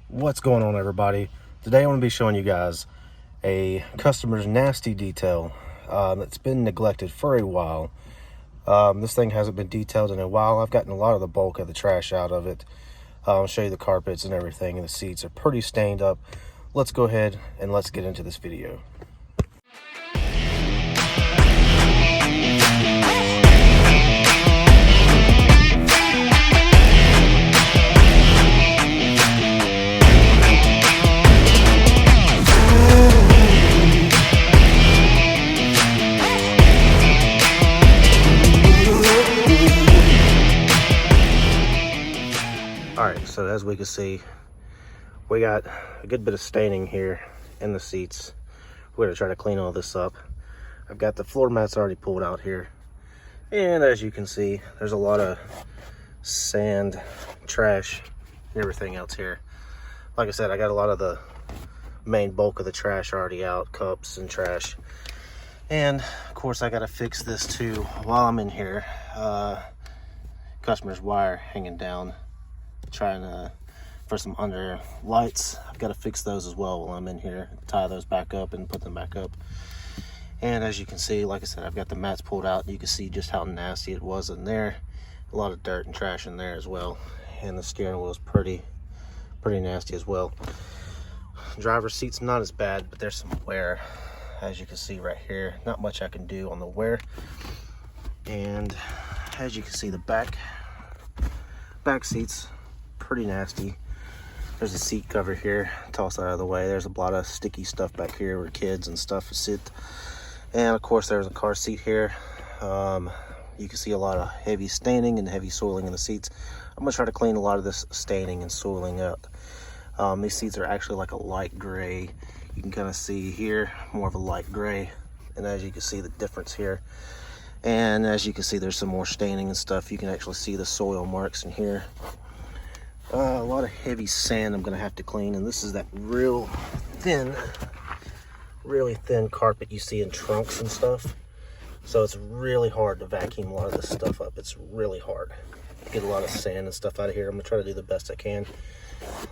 What's going on, everybody? Today I want to be showing you guys a customer's nasty detail that's been neglected for a while. This thing hasn't been detailed in a while. I've gotten a lot of the bulk of the trash out of it. I'll show you the carpets and everything, and the seats are pretty stained up. Let's go ahead and let's get into this video. Alright, so as we can see, we got a good bit of staining here in the seats. We're going to try to clean all this up. I've got the floor mats already pulled out here. And as you can see, there's a lot of sand, trash, and everything else here. Like I said, I got a lot of the main bulk of the trash already out, cups and trash. And of course I got to fix this too while I'm in here. Customer's wire hanging down, trying to for some under lights. I've got to fix those as well while I'm in here, tie those back up and put them back up. And as you can see, like I said, I've got the mats pulled out. You can see just how nasty it was in there. A lot of dirt and trash in there as well. And the steering wheel is pretty nasty as well. Driver's seat's not as bad, but there's some wear, as you can see right here. Not much I can do on the wear. And as you can see, the back seat's pretty nasty. There's a seat cover here, toss that out of the way. There's a lot of sticky stuff back here where kids and stuff sit. And of course there's a car seat here. You can see a lot of heavy staining and heavy soiling in the seats. I'm gonna try to clean a lot of this staining and soiling up. These seats are actually like a light gray. You can kind of see here, more of a light gray. And as you can see, the difference here. And as you can see, there's some more staining and stuff. You can actually see the soil marks in here. A lot of heavy sand I'm gonna have to clean, and this is that really thin carpet you see in trunks and stuff. So it's really hard to vacuum a lot of this stuff up. It's really hard. Get a lot of sand and stuff out of here. I'm gonna try to do the best I can.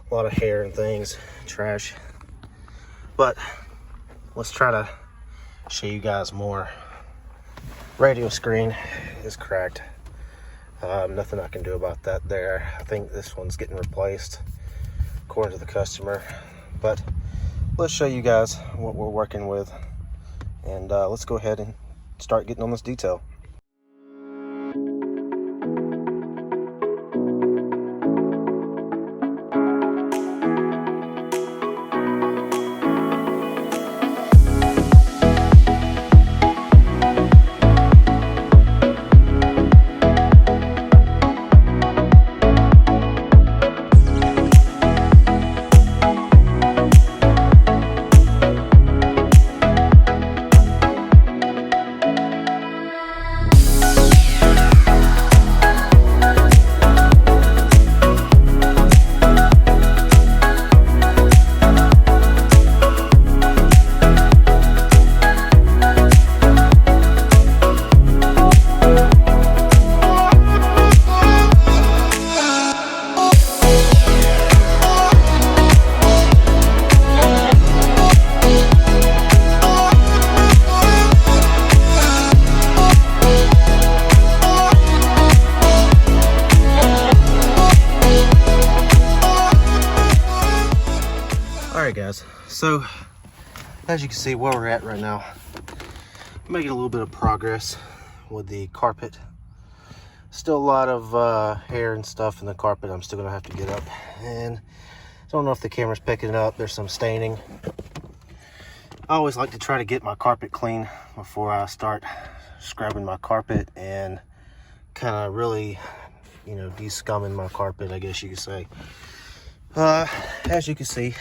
A lot of hair and things, trash. But let's try to show you guys more. Radio screen is cracked. Nothing I can do about that there. I think this one's getting replaced according to the customer, but let's show you guys what we're working with, and let's go ahead and start getting on this detail. Alright guys, so as you can see where we're at right now, making a little bit of progress with the carpet. Still a lot of hair and stuff in the carpet I'm still gonna have to get up, and I don't know if the camera's picking it up. There's some staining. I always like to try to get my carpet clean before I start scrubbing my carpet and kind of really, you know, de-scumming my carpet, I guess you could say. As you can see,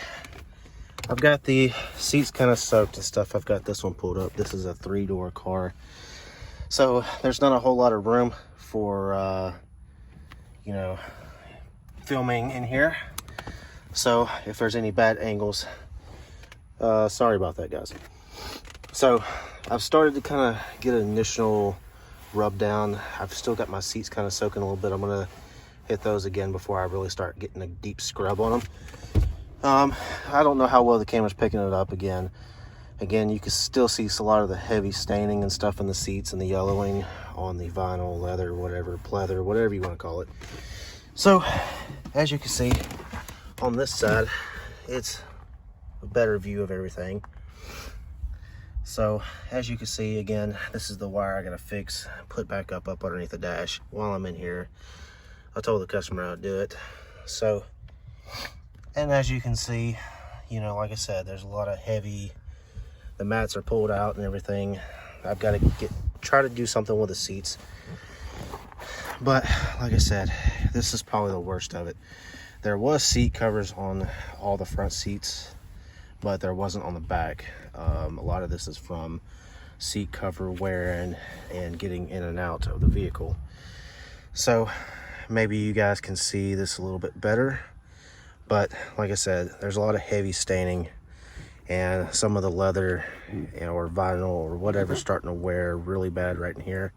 I've got the seats kind of soaked and stuff. I've got this one pulled up. This is a 3-door car. So there's not a whole lot of room for, you know, filming in here. So if there's any bad angles, sorry about that, guys. So I've started to kind of get an initial rub down. I've still got my seats kind of soaking a little bit. I'm going to hit those again before I really start getting a deep scrub on them. I don't know how well the camera's picking it up. Again, you can still see a lot of the heavy staining and stuff in the seats and the yellowing on the vinyl, leather, whatever, pleather, whatever you want to call it. So, as you can see, on this side, it's a better view of everything. So, as you can see, again, this is the wire I gotta fix, put back up underneath the dash while I'm in here. I told the customer I'd do it. So, and as you can see, you know, like I said, there's a lot of heavy, the mats are pulled out and everything. I've got to try to do something with the seats. But like I said, this is probably the worst of it. There was seat covers on all the front seats, but there wasn't on the back. A lot of this is from seat cover wearing and getting in and out of the vehicle. So maybe you guys can see this a little bit better. But like I said, there's a lot of heavy staining, and some of the leather, you know, or vinyl or whatever starting to wear really bad right in here.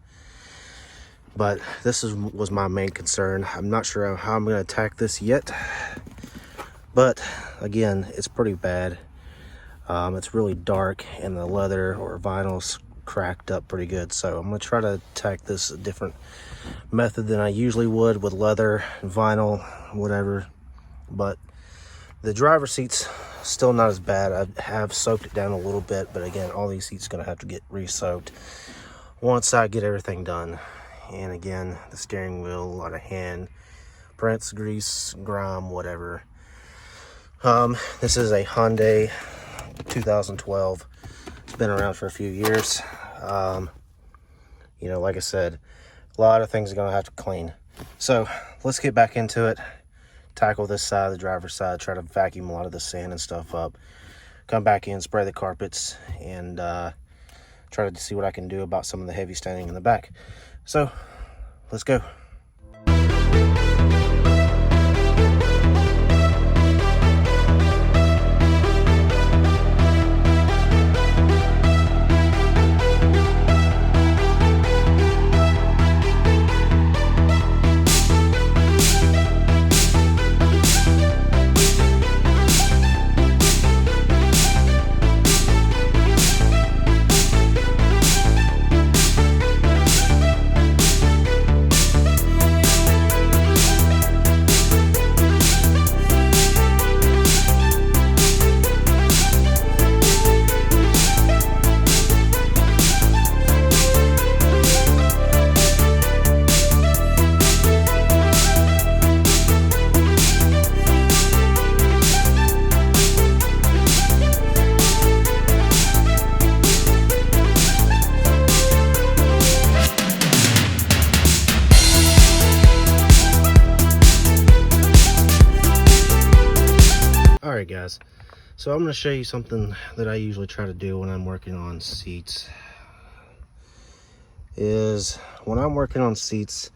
But this was my main concern. I'm not sure how I'm going to attack this yet, but again, it's pretty bad. It's really dark, and the leather or vinyl's cracked up pretty good. So I'm going to try to attack this a different method than I usually would with leather, vinyl, whatever. But the driver's seat's still not as bad. I have soaked it down a little bit, but again, all these seats are going to have to get re-soaked once I get everything done. And again, the steering wheel, a lot of hand prints, grease, grime, whatever. This is a Hyundai 2012. It's been around for a few years. You know, like I said, a lot of things are going to have to clean. So let's get back into it. Tackle this side, the driver's side, try to vacuum a lot of the sand and stuff up, come back in, spray the carpets, and try to see what I can do about some of the heavy staining in the back. So let's go. Alright guys, so I'm going to show you something that I usually try to do when I'm working on seats. Is when I'm working on seats,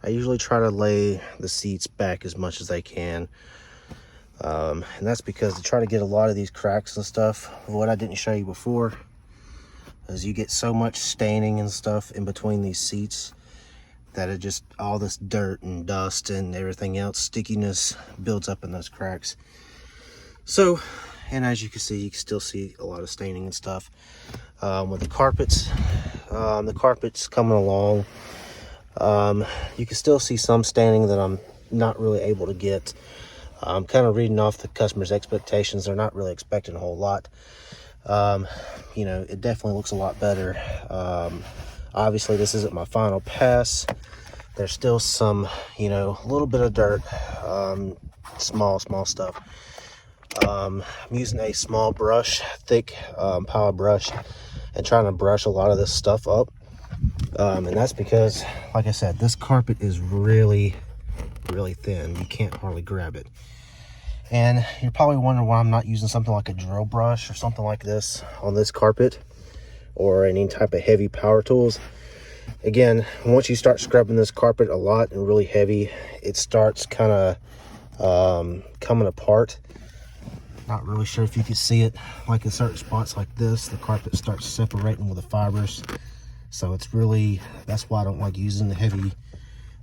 I usually try to lay the seats back as much as I can. And that's because to try to get a lot of these cracks and stuff. What I didn't show you before is you get so much staining and stuff in between these seats that it just, all this dirt and dust and everything else, stickiness builds up in those cracks. So, and as you can see, you can still see a lot of staining and stuff. With the carpets coming along, you can still see some staining that I'm not really able to get. I'm kind of reading off the customer's expectations. They're not really expecting a whole lot. You know, it definitely looks a lot better. Obviously, this isn't my final pass. There's still some, you know, a little bit of dirt, small stuff. I'm using a small brush, thick power brush, and trying to brush a lot of this stuff up. And that's because, like I said, this carpet is really thin. You can't hardly grab it. And you're probably wondering why I'm not using something like a drill brush or something like this on this carpet, or any type of heavy power tools. Again, once you start scrubbing this carpet a lot and really heavy, it starts kind of coming apart. Not really sure if you can see it. Like in certain spots like this, the carpet starts separating with the fibers. So it's really, that's why I don't like using the heavy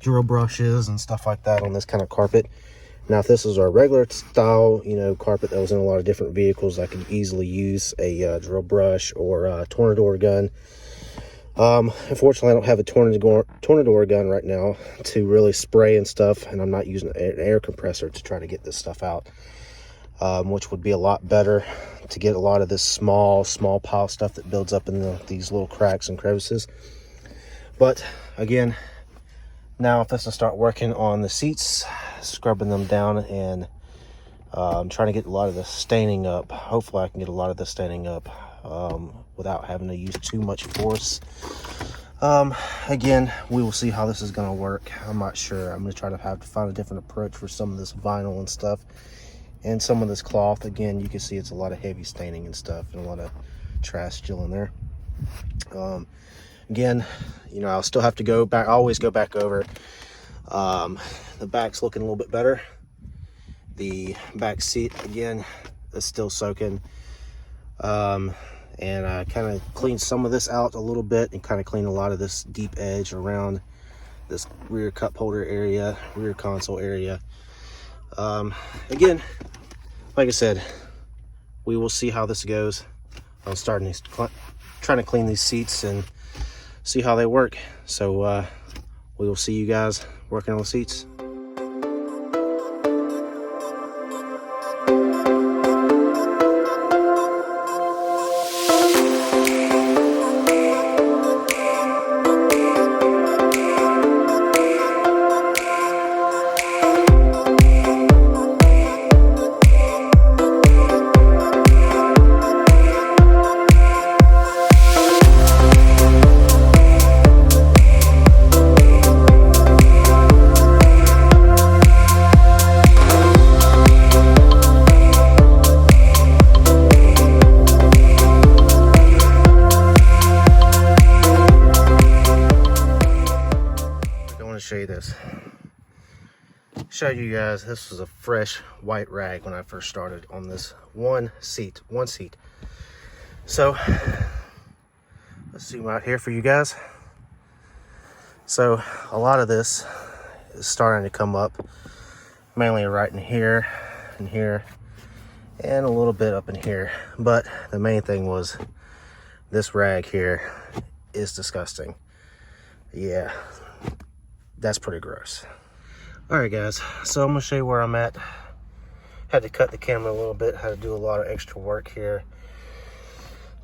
drill brushes and stuff like that on this kind of carpet. Now, if this was our regular style, you know, carpet that was in a lot of different vehicles, I could easily use a drill brush or a Tornador gun. Unfortunately, I don't have a Tornador gun right now to really spray and stuff, and I'm not using an air compressor to try to get this stuff out, which would be a lot better to get a lot of this small pile stuff that builds up in these little cracks and crevices. But again, now if I start working on the seats, scrubbing them down, and trying to get a lot of the staining up. Hopefully I can get a lot of the staining up without having to use too much force. Again, we will see how this is going to work. I'm not sure. I'm going to have to find a different approach for some of this vinyl and stuff, and some of this cloth. Again, you can see it's a lot of heavy staining and stuff, and a lot of trash still in there. Again, you know, I'll still have to go back. I always go back over. The back's looking a little bit better. The back seat, again, is still soaking. And I kind of cleaned some of this out a little bit, and kind of cleaned a lot of this deep edge around this rear cup holder area, rear console area. Again, like I said, we will see how this goes. I'm trying to clean these seats and see how they work. So we will see you guys working on the seats. Show you this. Show you guys, this was a fresh white rag when I first started on this one seat. So let's zoom out here for you guys. So a lot of this is starting to come up, mainly right in here and here, and a little bit up in here. But the main thing was this rag here is disgusting. Yeah, that's pretty gross. All right, guys, so I'm gonna show you where I'm at. Had to cut the camera a little bit, had to do a lot of extra work here.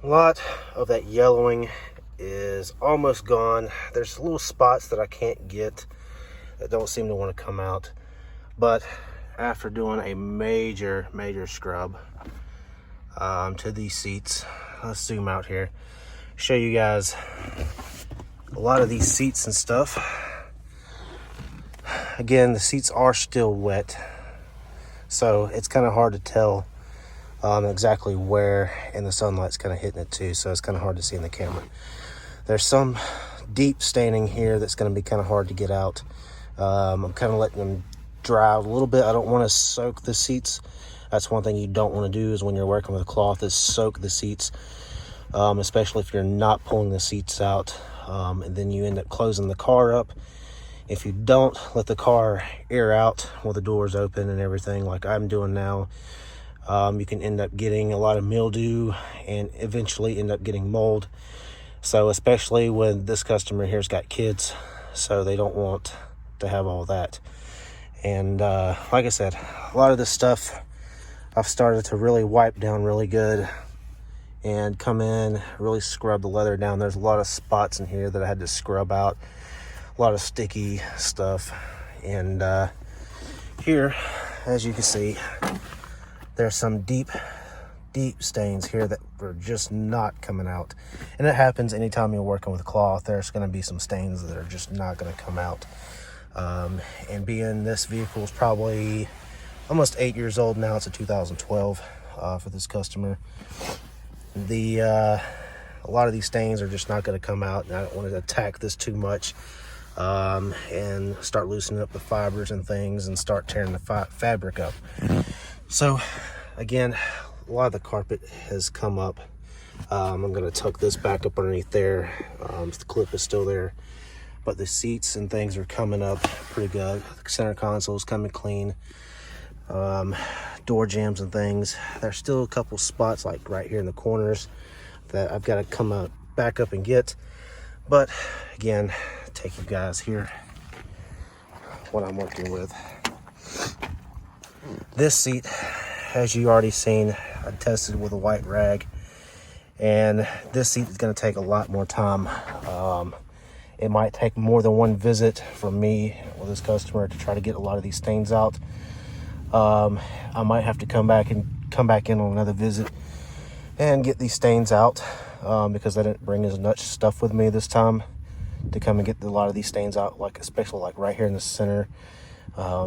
A lot of that yellowing is almost gone. There's little spots that I can't get that don't seem to want to come out. But after doing a major scrub to these seats, let's zoom out here, show you guys a lot of these seats and stuff. Again, the seats are still wet, so it's kind of hard to tell exactly where, and the sunlight's kind of hitting it too, so it's kind of hard to see in the camera. There's some deep staining here that's going to be kind of hard to get out. I'm kind of letting them dry out a little bit. I don't want to soak the seats. That's one thing you don't want to do is when you're working with cloth, is soak the seats, especially if you're not pulling the seats out, and then you end up closing the car up. If you don't let the car air out with the doors open and everything like I'm doing now, you can end up getting a lot of mildew and eventually end up getting mold. So especially when this customer here's got kids, so they don't want to have all that. And like I said, a lot of this stuff I've started to really wipe down really good and come in, really scrub the leather down. There's a lot of spots in here that I had to scrub out. A lot of sticky stuff, and here, as you can see, there's some deep stains here that are just not coming out. And it happens anytime you're working with cloth. There's going to be some stains that are just not going to come out. And being this vehicle is probably almost 8 years old now, it's a 2012 for this customer. A lot of these stains are just not going to come out, and I don't want to attack this too much. And start loosening up the fibers and things and start tearing the fabric up. So again, a lot of the carpet has come up. I'm going to tuck this back up underneath there. The clip is still there, but the seats and things are coming up pretty good. The center console is coming clean. door jambs and things. There's still a couple spots like right here in the corners that I've got to come up, back up and get. But again, take you guys here what I'm working with. This seat, as you already seen, I tested with a white rag, and this seat is going to take a lot more time. It might take more than one visit from me or this customer to try to get a lot of these stains out. I might have to come back in on another visit and get these stains out, because I didn't bring as much stuff with me this time to come and get a lot of these stains out, like especially like right here in the center,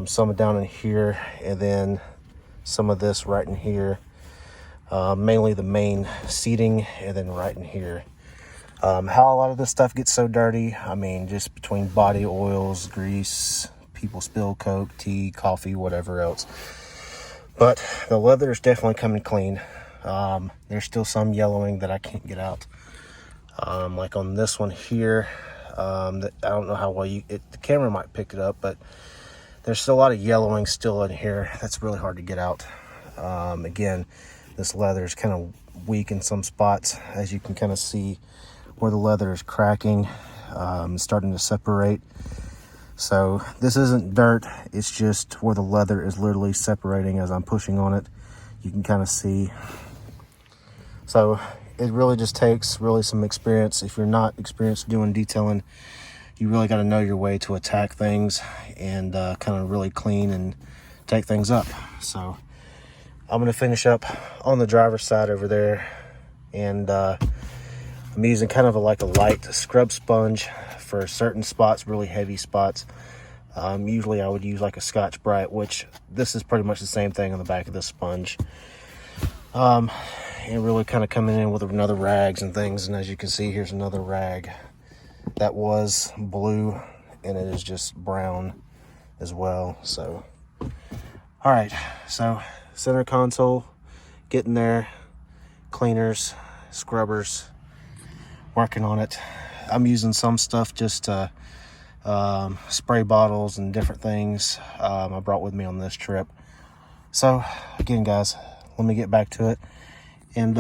some down in here, and then some of this right in here, mainly the main seating, and then right in here. How a lot of this stuff gets so dirty, I mean, just between body oils, grease, people spill Coke, tea, coffee, whatever else. But the leather is definitely coming clean. There's still some yellowing that I can't get out. Like on this one here, that I don't know how well the camera might pick it up, but there's still a lot of yellowing still in here. That's really hard to get out. Again, this leather is kind of weak in some spots, as you can kind of see where the leather is cracking, starting to separate. So this isn't dirt, it's just where the leather is literally separating as I'm pushing on it. You can kind of see. So it really just takes some experience. If you're not experienced doing detailing, you really got to know your way to attack things and kind of really clean and take things up. So I'm going to finish up on the driver's side over there, and I'm using kind of like a light scrub sponge for certain spots, really heavy spots. Usually I would use like a Scotch-Brite, which this is pretty much the same thing on the back of this sponge. And really kind of coming in with another rags and things. And as you can see, here's another rag that was blue, and it is just brown as well. So, all right, so center console, getting there, cleaners, scrubbers, working on it. I'm using some stuff just to spray bottles and different things I brought with me on this trip. So again, guys, let me get back to it, and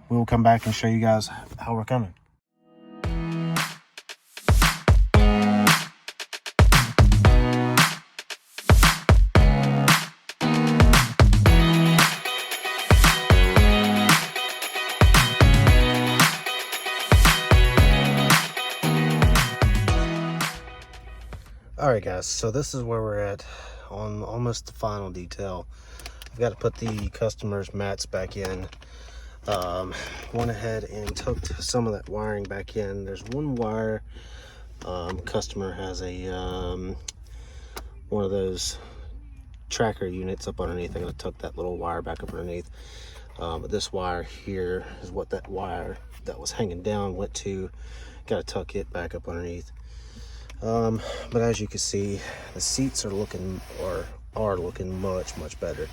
we will come back and show you guys how we're coming. Alright guys, so this is where we're at on almost the final detail. I've got to put the customer's mats back in. Went ahead and took some of that wiring back in. There's one wire. Customer has a one of those tracker units up underneath. I'm going to tuck that little wire back up underneath. But this wire here is what that wire that was hanging down went to. Got to tuck it back up underneath. But as you can see, the seats are looking much better.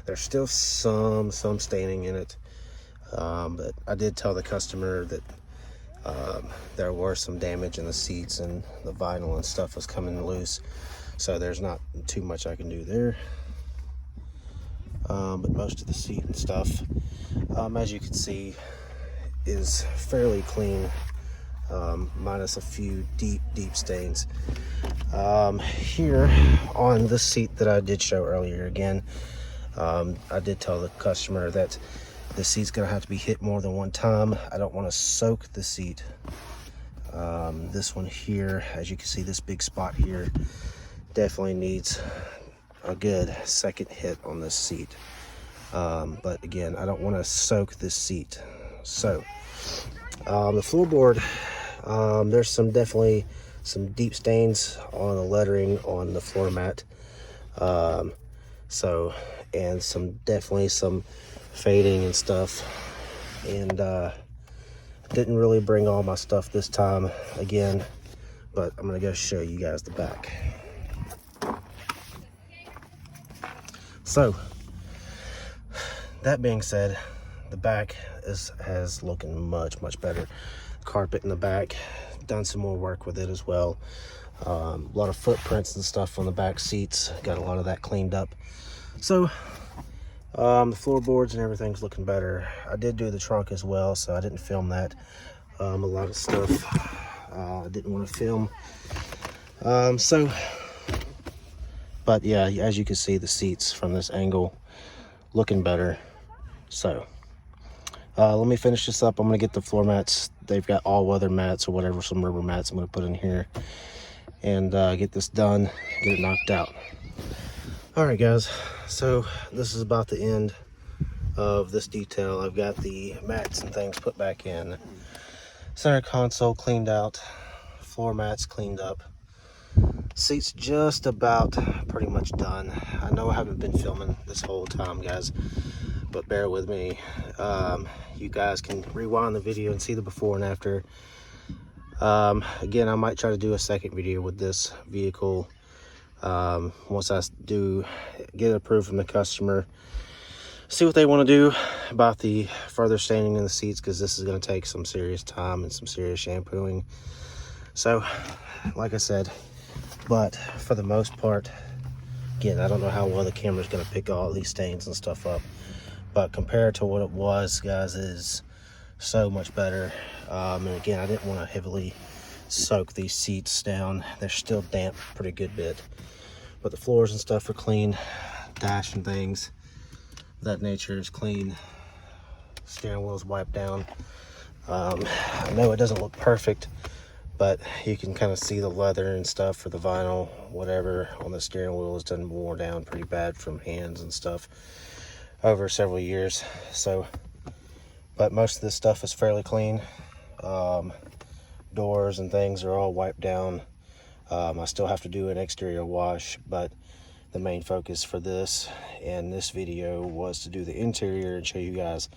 There's still some staining in it, but I did tell the customer that there was some damage in the seats, and the vinyl and stuff was coming loose, so there's not too much I can do there. But most of the seat and stuff, as you can see, is fairly clean. Minus a few deep stains. Here on this seat that I did show earlier, again, I did tell the customer that the seat's gonna have to be hit more than one time. I don't want to soak the seat. This one here, as you can see, this big spot here definitely needs a good second hit on this seat. But again, I don't want to soak this seat. So the floorboard, there's definitely some deep stains on the lettering on the floor mat. And definitely some fading and stuff. And didn't really bring all my stuff this time again, but I'm gonna go show you guys the back. So that being said, the back has looking much better. Carpet in the back, done some more work with it as well. A lot of footprints and stuff on the back seats, got a lot of that cleaned up. So the floorboards and everything's looking better. I did do the trunk as well, so I didn't film that. A lot of stuff I didn't want to film. But yeah, as you can see, the seats from this angle looking better. So let me finish this up. I'm gonna get the floor mats. They've got all weather mats or whatever, some rubber mats I'm gonna put in here, and get this done, get it knocked out. All right, guys, so this is about the end of this detail. I've got the mats and things put back in, center console cleaned out, floor mats cleaned up, seats just about pretty much done. I know I haven't been filming this whole time, guys, but bear with me. You guys can rewind the video and see the before and after. Again, I might try to do a second video with this vehicle once I do get it approved from the customer, see what they want to do about the further staining in the seats, because this is going to take some serious time and some serious shampooing. So like I said, but for the most part, again, I don't know how well the camera's going to pick all these stains and stuff up, but compared to what it was, guys, it is so much better. And again, I didn't want to heavily soak these seats down. They're still damp a pretty good bit, but the floors and stuff are clean. Dash and things of that nature is clean. Steering wheel is wiped down. I know it doesn't look perfect, but you can kind of see the leather and stuff for the vinyl, whatever, on the steering wheel has done worn down pretty bad from hands and stuff over several years. So, but most of this stuff is fairly clean. Doors and things are all wiped down. I still have to do an exterior wash, but the main focus for this and this video was to do the interior and show you guys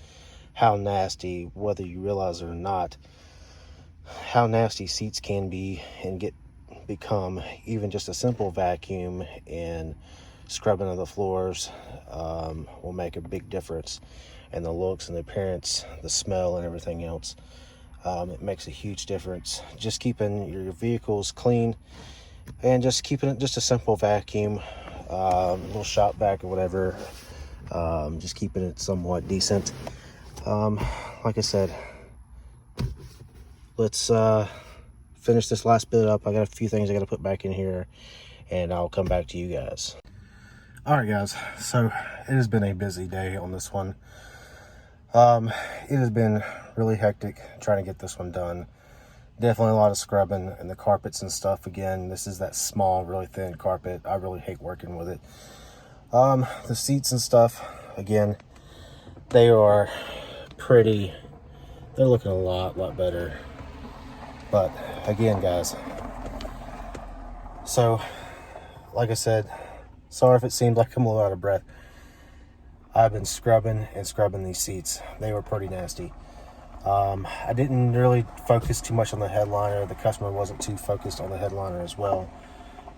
how nasty, whether you realize it or not, how nasty seats can be and become. Even just a simple vacuum and scrubbing of the floors will make a big difference in the looks and the appearance, the smell and everything else. It makes a huge difference. Just keeping your vehicles clean and just keeping it just a simple vacuum, little shop vac or whatever, just keeping it somewhat decent. Like I said, let's finish this last bit up. I got a few things I got to put back in here, and I'll come back to you guys. All right, guys, so it has been a busy day on this one. It has been really hectic trying to get this one done. Definitely a lot of scrubbing, and the carpets and stuff, again, this is that small, really thin carpet. I really hate working with it. The seats and stuff, again, they are pretty, they're looking a lot better. But again, guys, so like I said, sorry if it seems like I'm a little out of breath. I've been scrubbing and scrubbing these seats. They were pretty nasty. I didn't really focus too much on the headliner. The customer wasn't too focused on the headliner as well.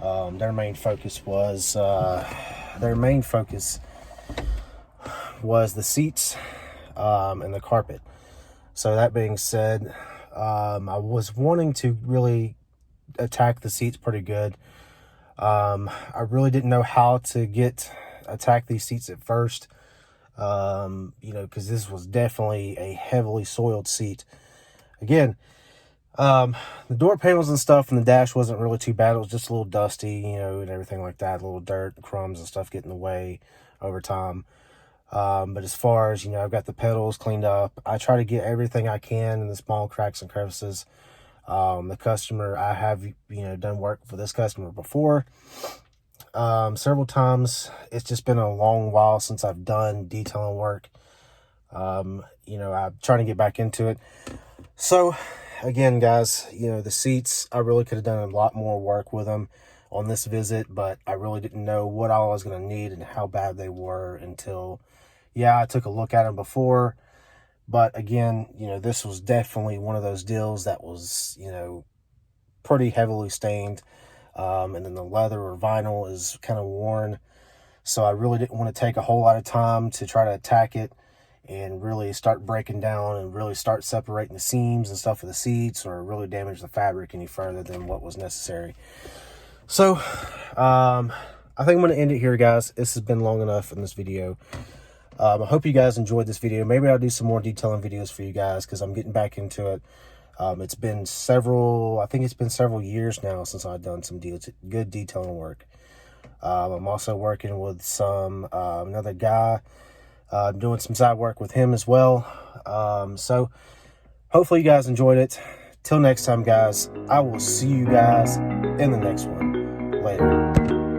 Their main focus was the seats and the carpet. So that being said, I was wanting to really attack the seats pretty good. I really didn't know how to attack these seats at first. Because this was definitely a heavily soiled seat. Again, the door panels and stuff and the dash wasn't really too bad. It was just a little dusty, and everything like that. A little dirt, crumbs and stuff getting in the way over time. But as far as, I've got the pedals cleaned up. I try to get everything I can in the small cracks and crevices. The customer, I have, done work for this customer before. Several times. It's just been a long while since I've done detailing work. I'm trying to get back into it. So again, guys, the seats, I really could have done a lot more work with them on this visit, but I really didn't know what all I was going to need and how bad they were until, I took a look at them before. But again, this was definitely one of those deals that was, pretty heavily stained. And then the leather or vinyl is kind of worn. So I really didn't want to take a whole lot of time to try to attack it and really start breaking down and really start separating the seams and stuff of the seats, or really damage the fabric any further than what was necessary. So, I think I'm going to end it here, guys. This has been long enough in this video. I hope you guys enjoyed this video. Maybe I'll do some more detailing videos for you guys because I'm getting back into it. It's been I think it's been several years now since I've done some good detailing work. I'm also working with another guy, doing some side work with him as well. So hopefully you guys enjoyed it. Till next time, guys, I will see you guys in the next one. Later.